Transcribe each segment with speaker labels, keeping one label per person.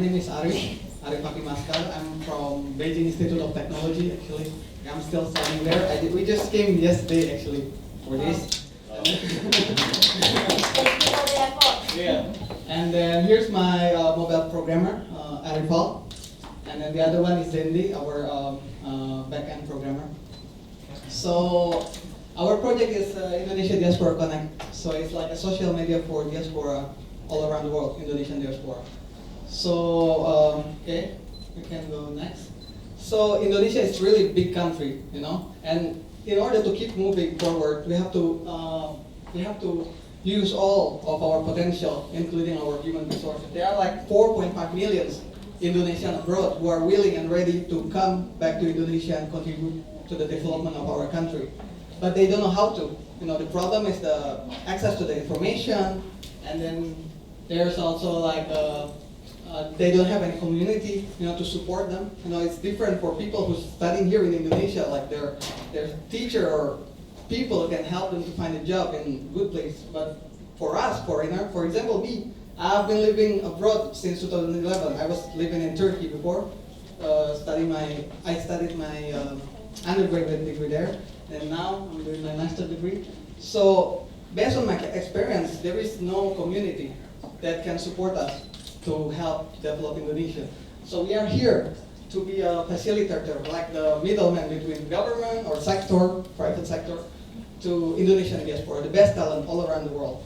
Speaker 1: name is Arif Maskar. I'm from Beijing Institute of Technology, actually. I'm still studying there. We just came yesterday, actually, for this.
Speaker 2: Thank you for the effort.
Speaker 1: Yeah. And then here's my mobile programmer, Arifal. And then the other one is Zendi, our backend programmer. So our project is Indonesia Diaspora Connect. So it's like a social media for diaspora all around the world, Indonesian diaspora. So, okay, we can go next. So Indonesia is really a big country, you know, and in order to keep moving forward, we have to use all of our potential, including our human resources. There are like 4.5 million Indonesians abroad who are willing and ready to come back to Indonesia and contribute to the development of our country. But they don't know how to. You know, the problem is the access to the information, and then there's also like they don't have any community, you know, to support them. You know, it's different for people who studying here in Indonesia, like their teacher or people can help them to find a job in a good place. But for us, foreigner, for example, me, I've been living abroad since 2011. I was living in Turkey before, I studied my undergraduate degree there, and now I'm doing my master's degree. So based on my experience, there is no community that can support us to help develop Indonesia. So we are here to be a facilitator, like the middleman between government or sector, private sector, to Indonesian diaspora, the best talent all around the world.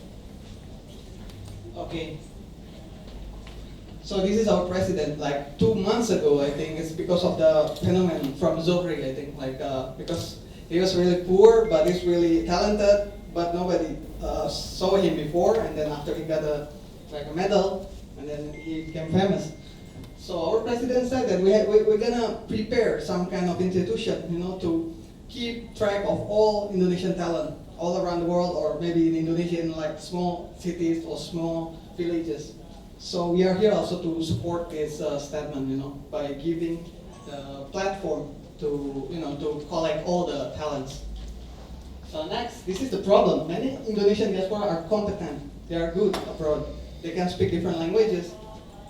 Speaker 1: Okay. So this is our president. Like 2 months ago, I think it's because of the phenomenon from Zohri. I think because he was really poor, but he's really talented, but nobody saw him before. And then after he got a medal, and then he became famous. So our president said that we're gonna prepare some kind of institution, you know, to keep track of all Indonesian talent all around the world, or maybe in Indonesia in like small cities or small villages. So we are here also to support this statement, you know, by giving the platform to, you know, to collect all the talents. So next, this is the problem. Many Indonesian diaspora are competent. They are good abroad. They can speak different languages,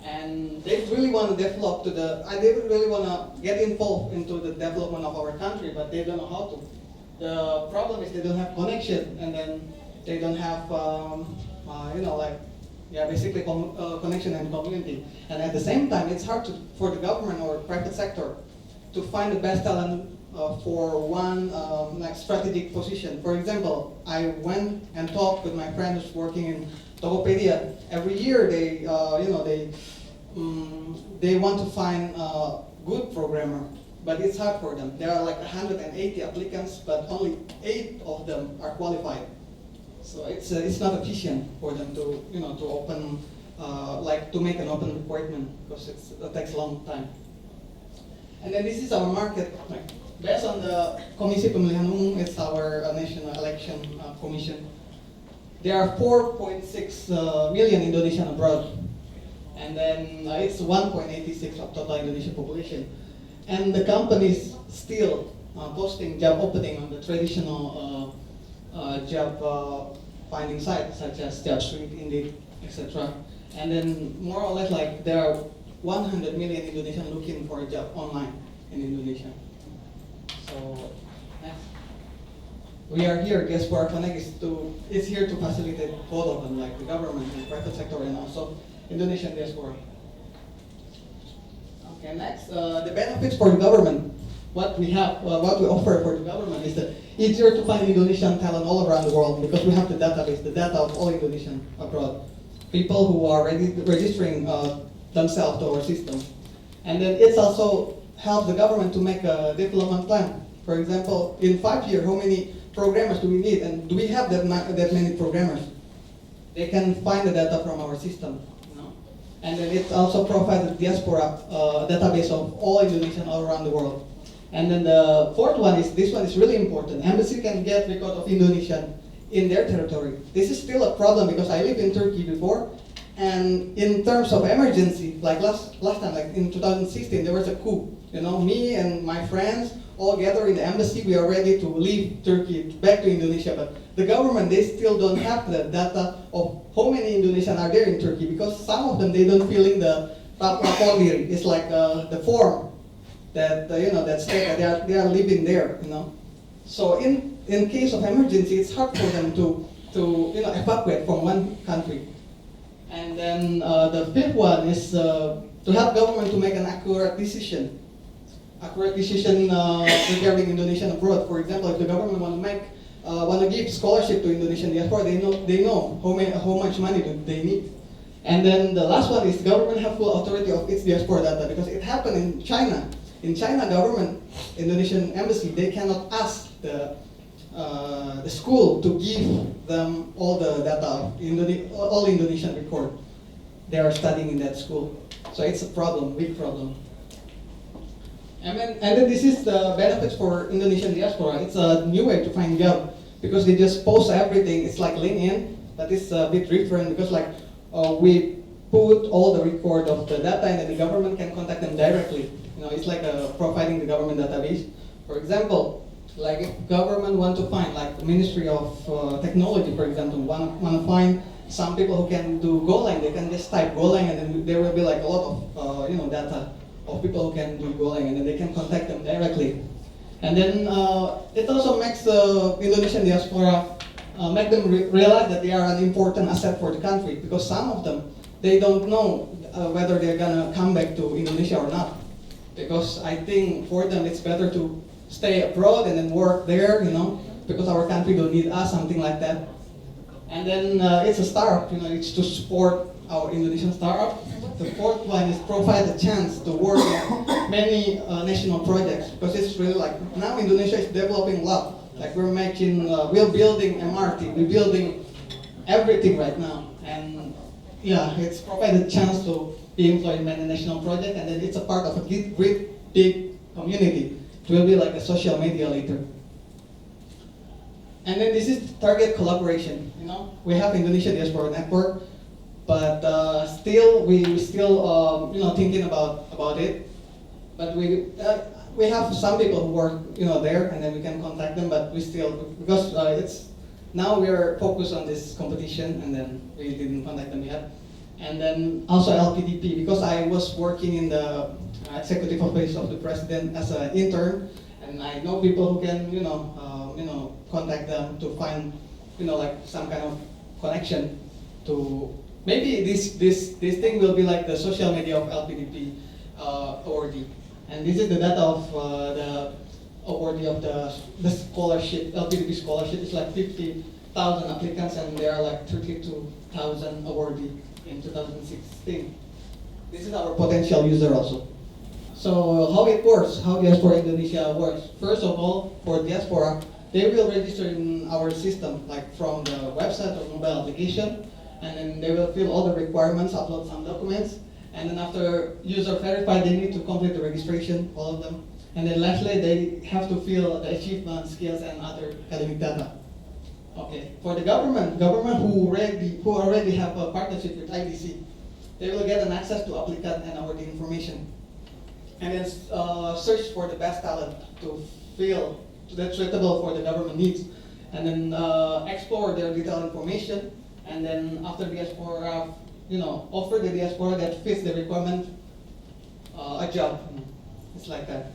Speaker 1: and they really want to develop they really want to get involved into the development of our country, but they don't know how to. The problem is they don't have connection, and then they don't have, basically connection and community. And at the same time, it's hard for the government or private sector to find the best talent for one strategic position. For example, I went and talked with my friends working in Tokopedia. Every year they want to find a good programmer, but it's hard for them. There are like 180 applicants, but only 8 of them are qualified. So it's not efficient for them to open to make an open requirement, because it takes a long time. And then this is our market. Based on the Komisi Pemilihan Umum, it's our national election commission. There are 4.6 million Indonesian abroad, and then it's 1.86 of total Indonesian population. And the companies still posting job opening on the traditional job finding sites such as JobStreet, Indeed, etc. And then more or less there are 100 million Indonesians looking for a job online in Indonesia. So next. We are here, Diaspora Connect is here to facilitate both of them, like the government and the private sector, and also Indonesian diaspora. Okay, next, the benefits for the government. What we offer for the government is that easier to find Indonesian talent all around the world, because we have the database, the data of all Indonesian abroad, people who are registering themselves to our system. And then it's also helps the government to make a development plan. For example, in 5 years, how many programmers do we need, and do we have that many programmers? They can find the data from our system, you know? And then it also provides a diaspora database of all Indonesians all around the world. And then the fourth one is, this one is really important. Embassy can get record of Indonesian in their territory. This is still a problem because I lived in Turkey before, and in terms of emergency, like last time, like in 2016, there was a coup. You know, me and my friends all gather in the embassy. We are ready to leave Turkey back to Indonesia, but the government, they still don't have the data of how many Indonesians are there in Turkey, because some of them, they don't fill in the Papapoli is like the form that that state that they are living there. So in case of emergency, it's hard for them to evacuate from one country. And then the fifth one is to help government to make an accurate decision. Regarding Indonesian abroad. For example, if the government want to give scholarship to Indonesian diaspora, they know how much money do they need. And then the last one is government have full authority of its diaspora data, because it happened in China. In China, government, Indonesian embassy, they cannot ask the school to give them all the data, all Indonesian record. They are studying in that school. So it's a problem, big problem. And then this is the benefits for Indonesian diaspora. It's a new way to find job, because they just post everything. It's like LinkedIn, but it's a bit different because we put all the record of the data, and then the government can contact them directly. It's like providing the government database. For example, like if government want to find, like the Ministry of Technology, for example, want to find some people who can do Golang, they can just type Golang, and then there will be like a lot of data of people who can do Golang, and then they can contact them directly. And then it also makes the Indonesian diaspora make them realize that they are an important asset for the country, because some of them, they don't know whether they're gonna come back to Indonesia or not. Because I think for them it's better to stay abroad and then work there, because our country don't need us, something like that. And then it's a startup, it's to support our Indonesian startup. The fourth one is provide a chance to work on many national projects, because it's really like, now Indonesia is developing a lot. Like we're building MRT, we're building everything right now. And yeah, it's provided a chance to be employed in many national projects, and then it's a part of a great big community. It will be like a social media later. And then this is target collaboration. We have Indonesia Diaspora Network, but we still thinking about it. But we have some people who work there, and then we can contact them. But we still, because now we are focused on this competition, and then we didn't contact them yet. And then also LPDP, because I was working in the executive office of the president as an intern, and I know people who can contact them to find like some kind of connection to maybe this thing will be like the social media of LPDP awardee. And this is the data of the awardee of the scholarship. LPDP scholarship is like 50,000 applicants, and there are like 32,000 awardee in 2016. This is our potential user also. So how it works, how Diaspora Indonesia works. First of all, for Diaspora, they will register in our system, like from the website or mobile application, and then they will fill all the requirements, upload some documents, and then after user verified, they need to complete the registration, all of them. And then lastly, they have to fill the achievement, skills, and other academic data. Okay, for the government who already have a partnership with IDC, they will get an access to applicant and awardee information, and then search for the best talent to fill that's suitable for the government needs, and then explore their detailed information, and then after Diaspora, offer the Diaspora that fits the requirement a job. It's like that.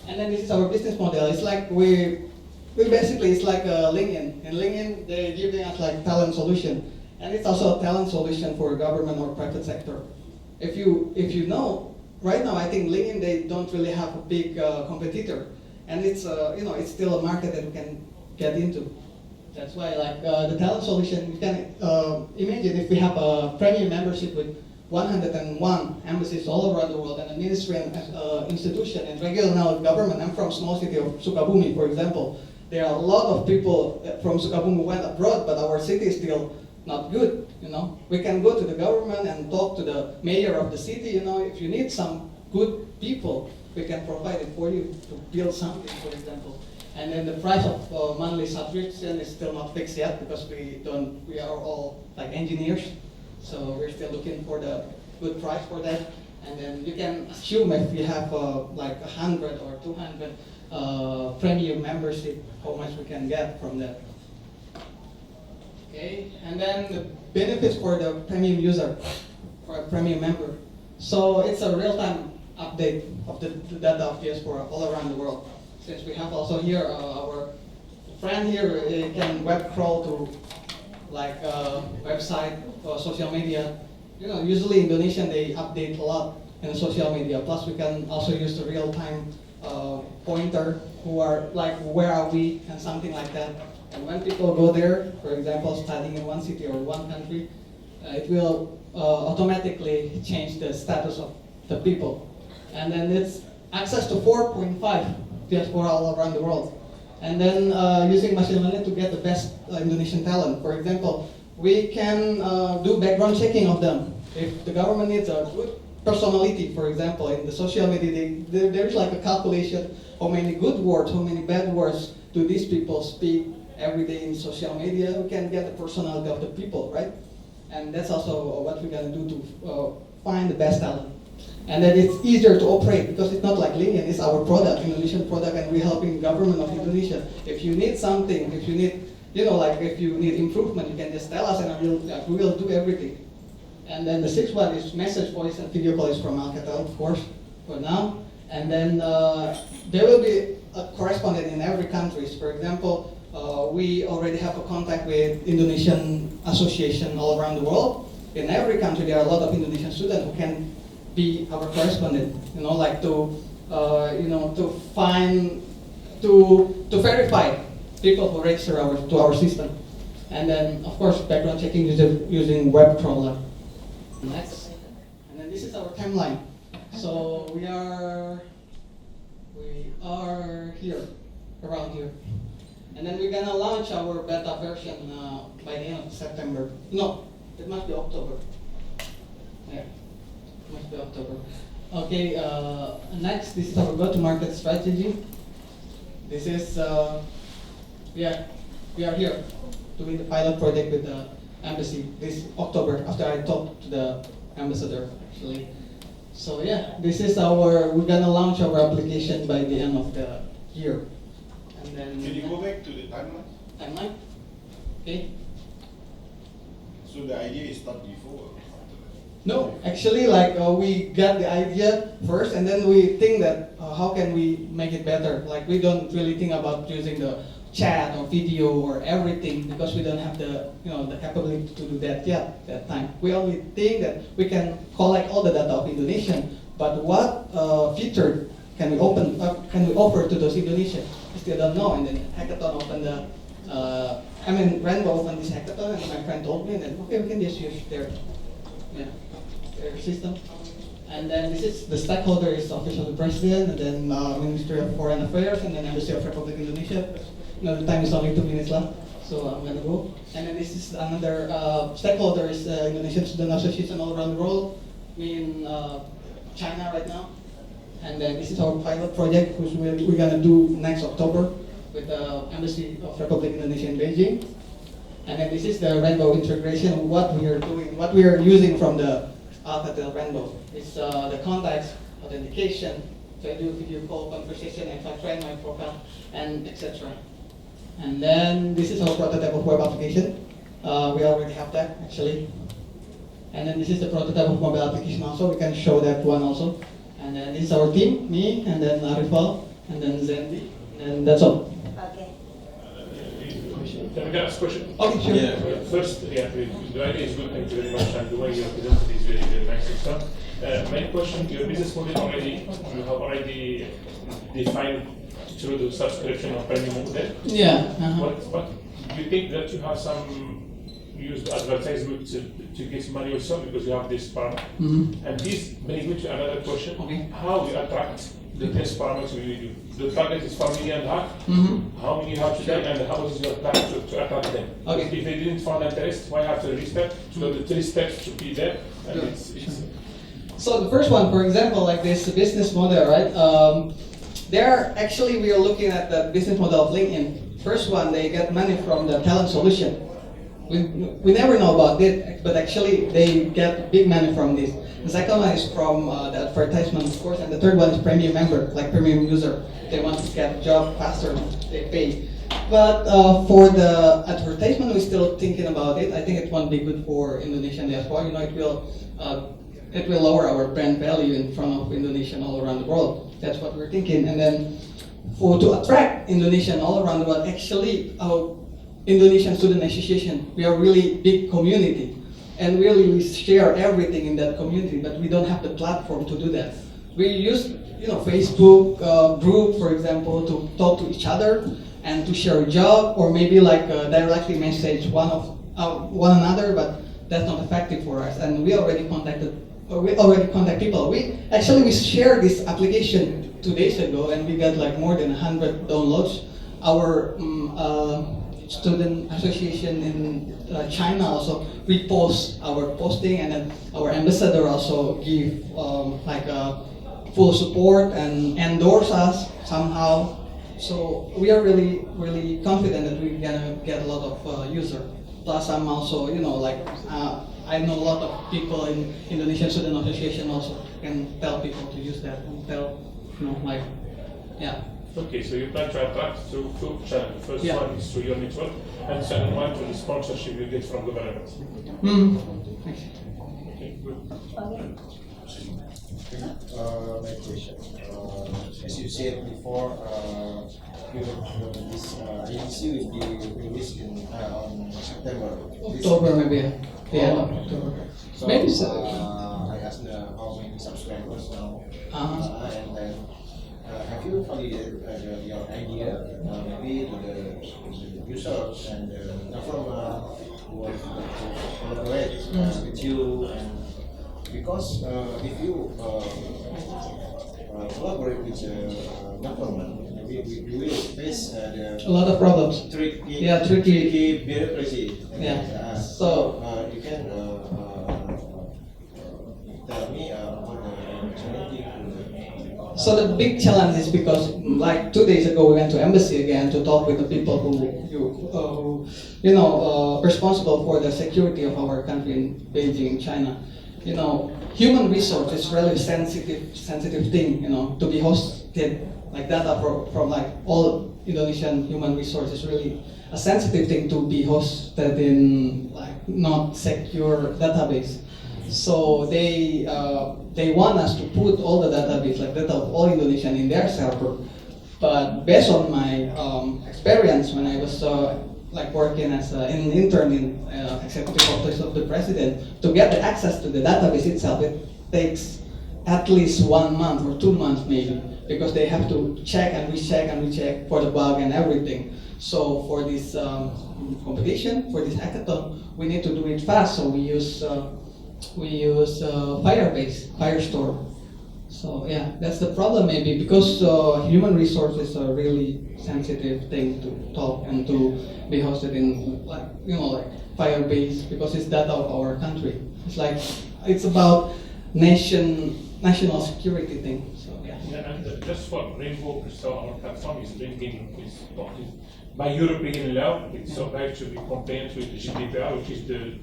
Speaker 1: And then this is our business model. It's like we basically, it's like LinkedIn. In LinkedIn, they're giving us like talent solution, and it's also a talent solution for government or private sector. If you know, right now I think LinkedIn, they don't really have a big competitor, and it's it's still a market that we can get into. That's why like the talent solution, you can imagine if we have a premium membership with 101 embassies all around the world, and a ministry and institution and regional government. I'm from small city of Sukabumi, for example. There are a lot of people from Sukabumi went abroad, but our city is still not good. We can go to the government and talk to the mayor of the city. If you need some good people, we can provide it for you to build something, for example. And then the price of monthly subscription is still not fixed yet, because we are all like engineers. So we're still looking for the good price for that. And then you can assume if you have like 100 or 200 premium membership, how much we can get from that. Okay, and then the benefits for the premium user, for a premium member. So it's a real-time update of the data of Diaspora all around the world. Since we have also here our friend here can web crawl to like website or social media. You know, usually Indonesian they update a lot in social media. Plus we can also use the real-time pointer who are like where are we and something like that. And when people go there, for example, studying in one city or one country, it will automatically change the status of the people. And then it's access to 4.5 diaspora all around the world. And then using machine learning to get the best Indonesian talent. For example, we can do background checking of them. If the government needs a good personality, for example, in the social media, there's like a calculation how many good words, how many bad words do these people speak every day in social media. We can get the personality of the people, right? And that's also what we're gonna do to find the best talent. And then it's easier to operate because it's not like Linian, it's our product, Indonesian product, and we're helping government of Indonesia. If you need something, if you need, you know, like if you need improvement, you can just tell us and we will do everything. And then the sixth one is message, voice, and video call is from Alcatel, of course, for now. And then there will be a correspondent in every country. For example, we already have a contact with Indonesian association all around the world. In every country, there are a lot of Indonesian students who can be our correspondent. You know, like to to verify people who register to our system. And then, of course, background checking using web crawler. Next, and then this is our timeline. So we are here, around here. And then we're gonna launch our beta version by the end of September. No, it must be October. Yeah, it must be October. Okay, next, this is our go-to-market strategy. This is, we are here doing the pilot project with the embassy this October after I talked to the ambassador, actually. So yeah, this is we're gonna launch our application by the end of the year. And then
Speaker 3: Can you go back to the timeline?
Speaker 1: Timeline? Okay.
Speaker 3: So the idea is not before or after that?
Speaker 1: No, actually, like we got the idea first, and then we think that how can we make it better? Like we don't really think about using the chat or video or everything because we don't have the the capability to do that yet that time. We only think that we can collect all the data of Indonesian, but what feature can we offer to those Indonesians? We still don't know. And then Hackathon opened Rainbow opened this hackathon, and my friend told me that okay, we can just use their system. And then this is the stakeholder is officially president, and then Ministry of Foreign Affairs, and then Embassy of Republic of Indonesia. The time is only 2 minutes left, so I'm gonna go. And then this is another stakeholder is Indonesian Student Association all around the world. Me in China right now. And then this is our pilot project, which we're gonna do next October with the Embassy of Republic of Indonesia in Beijing. And then this is the Rainbow integration. What we are doing, what we are using from the Alcatel Rainbow is the contacts, authentication. So I do video call, conversation, if I train my profile, and etc. And then this is our prototype of web application. We already have that actually. And then this is the prototype of mobile application also. We can show that one also. And then this is our team, me, and then Arifal, and then Zendi, and that's all.
Speaker 2: Okay.
Speaker 4: Can we ask a question?
Speaker 1: Okay, sure.
Speaker 4: Yeah. First, the idea is good, thank you very much, and the way you presented is very, very nice and stuff. My question, your business model you have already defined through the subscription or premium model.
Speaker 1: Yeah.
Speaker 4: But do you think that you have some used advertisement to get money yourself because you have this parameter?
Speaker 1: Mm-hmm.
Speaker 4: And this brings me to another question.
Speaker 1: Okay.
Speaker 4: How we attract the test parameters we do? The target is 4 million and a half.
Speaker 1: Mm-hmm.
Speaker 4: How many you have today and how is your plan to attract them?
Speaker 1: Okay.
Speaker 4: If they didn't find interest, why have to register? So the 3 steps should be there. And
Speaker 1: Sure.
Speaker 4: it's
Speaker 1: So the first one, for example, like this business model, right? There actually we are looking at the business model of LinkedIn. First one, they get money from the talent solution. We never know about it, but actually they get big money from this. The second one is from the advertisement, of course, and the third one is premium member, like premium user. They want to get a job faster, they pay. But for the advertisement, we're still thinking about it. I think it won't be good for Indonesian diaspora. It will it will lower our brand value in front of Indonesian all around the world. That's what we're thinking. And then to attract Indonesian all around the world, actually our Indonesian Student Association, we are really big community. And really we share everything in that community, but we don't have the platform to do that. We use Facebook group, for example, to talk to each other and to share a job, or maybe like directly message one another, but that's not effective for us. And we already contact people. We shared this application 2 days ago, and we got like more than 100 downloads. Our student association in China also repost our posting, and then our ambassador also give full support and endorse us somehow. So we are really, really confident that we're gonna get a lot of users. Plus, I'm also, I know a lot of people in Indonesian Student Association also can tell people to use that and tell, yeah.
Speaker 4: Okay, so you plan to attract through two channels. First
Speaker 1: Yeah.
Speaker 4: one is through your network, and second one through the sponsorship you get from government. Okay, good.
Speaker 5: My question. As you said before, this agency will be released on September.
Speaker 1: October maybe. Yeah, October.
Speaker 5: So,
Speaker 1: Maybe so.
Speaker 5: I asked how many subscribers now,
Speaker 1: Uh-huh.
Speaker 5: and then have you validated your idea maybe to the users and the government who want to collaborate with you, and because if you collaborate with the government, we will face
Speaker 1: A lot of problems.
Speaker 5: tricky bureaucracy.
Speaker 1: Yeah.
Speaker 5: So you can tell me about the challenging.
Speaker 1: So the big challenge is because, like 2 days ago, we went to embassy again to talk with the people who responsible for the security of our country in Beijing, China. Human resource is really sensitive thing. To be hosted like data from like all Indonesian human resource is really a sensitive thing to be hosted in like not secure database. So they want us to put all the database, like data of all Indonesian, in their server. But based on my experience when I was working as an intern in executive office of the president, to get the access to the database itself, it takes at least 1 month or 2 months maybe, because they have to check and recheck for the bug and everything. So for this competition, for this hackathon, we need to do it fast. So we use Firestore. So yeah, that's the problem maybe, because human resources are a really sensitive thing to talk and to be hosted in like Firebase, because it's data of our country. It's about national security thing. So yeah.
Speaker 4: Yeah, and just for Rainbow, so our platform is talking by European law. It's obliged to be compliant with the GDPR, which is the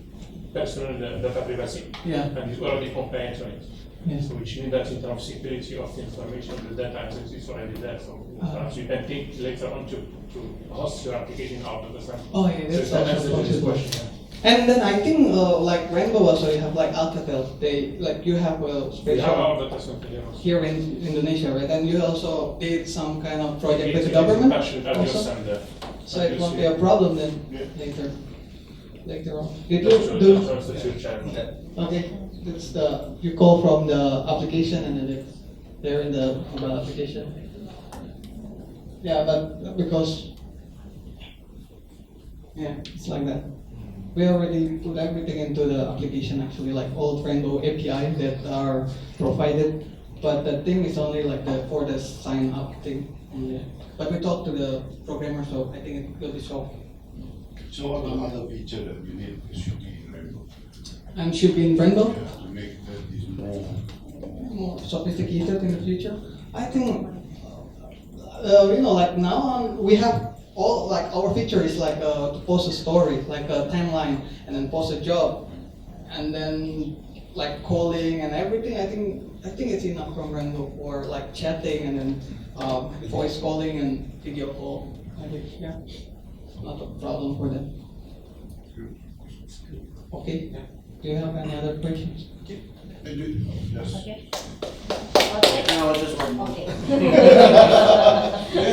Speaker 4: personal data privacy, and it's already compliant on it.
Speaker 1: Yeah.
Speaker 4: So which means that in terms of security of the information, the data access is already there. So perhaps you can think later on to host your application out of the center.
Speaker 1: Oh yeah, that's
Speaker 4: so
Speaker 1: also
Speaker 4: this
Speaker 1: possible.
Speaker 4: question.
Speaker 1: And then I think like Rainbow also, you have like Alcatel. You have a
Speaker 4: We have
Speaker 1: special
Speaker 4: our data center here also.
Speaker 1: here in Indonesia, right? And you also did some kind of project with the
Speaker 4: It's
Speaker 1: government
Speaker 4: attached with
Speaker 1: also?
Speaker 4: Adios and
Speaker 1: So it won't be a problem then later on. Did you
Speaker 4: that's
Speaker 1: do?
Speaker 4: the two channel.
Speaker 1: Okay, it's you call from the application, and then they're in the mobile application. Yeah, but because it's like that. We already put everything into the application actually, like all Rainbow API that are provided. But the thing is only like for the sign up thing only. But we talked to the programmer, so I think it will be solved.
Speaker 3: So what are the other feature that you need should be in Rainbow?
Speaker 1: And should be in Rainbow.
Speaker 3: To make that is
Speaker 1: More sophisticated in the future. I think like now on we have all like our feature is like to post a story, like a timeline, and then post a job, and then like calling and everything. I think it's enough from Rainbow for like chatting and then voice calling and video call. I think not a problem for them. Okay. Do you have any other questions?
Speaker 3: Yes.
Speaker 2: Okay. Okay.
Speaker 5: No, just one.
Speaker 2: Okay.
Speaker 3: Do you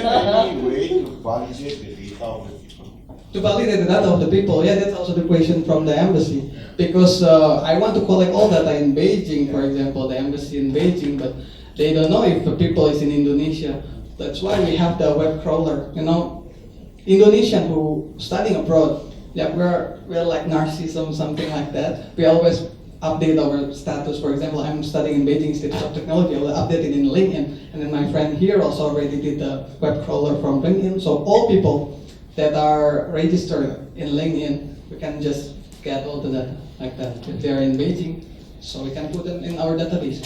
Speaker 3: have any way to validate the data of the people?
Speaker 1: To validate the data of the people, yeah, that's also the question from the embassy. Because I want to collect all data in Beijing, for example, the embassy in Beijing, but they don't know if the people is in Indonesia. That's why we have the web crawler. You know, Indonesian who studying abroad, yeah, we're like narcissism, something like that. We always update our status. For example, I'm studying in Beijing Institute of Technology. I will update it in LinkedIn, and then my friend here also already did the web crawler from LinkedIn. So all people that are registered in LinkedIn, we can just get all the data like that. If they're in Beijing, so we can put them in our database.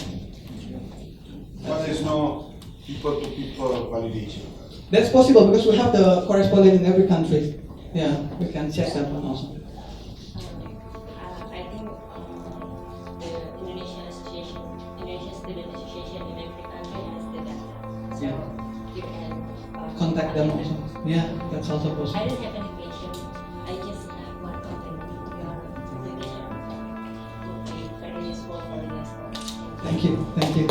Speaker 3: But there's no people-to-people validation.
Speaker 1: That's possible because we have the correspondent in every country. Yeah, we can check that one also.
Speaker 2: I think the Indonesian Student Association in every country has the data. So
Speaker 1: Yeah.
Speaker 2: you can
Speaker 1: Contact them also. Yeah, that's also
Speaker 2: I
Speaker 1: possible.
Speaker 2: don't have any question. I just have one comment. Your presentation will be very useful for the diaspora.
Speaker 1: Thank you. Thank you.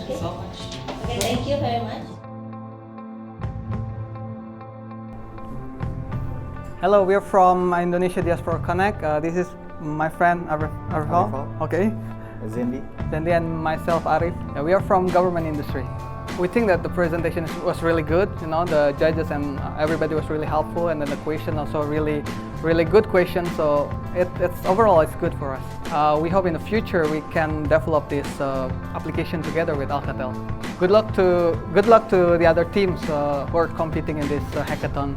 Speaker 2: Okay. Okay, thank you very much.
Speaker 1: Hello, we're from Indonesia Diaspora Connect. This is my friend Arifal. Okay.
Speaker 6: Zendi.
Speaker 1: Zendi and myself, Arif. Yeah, we are from government industry. We think that the presentation was really good. You know, the judges and everybody was really helpful, and then the question also really good question. So it's overall it's good for us. We hope in the future we can develop this application together with Alcatel. Good luck to the other teams who are competing in this hackathon.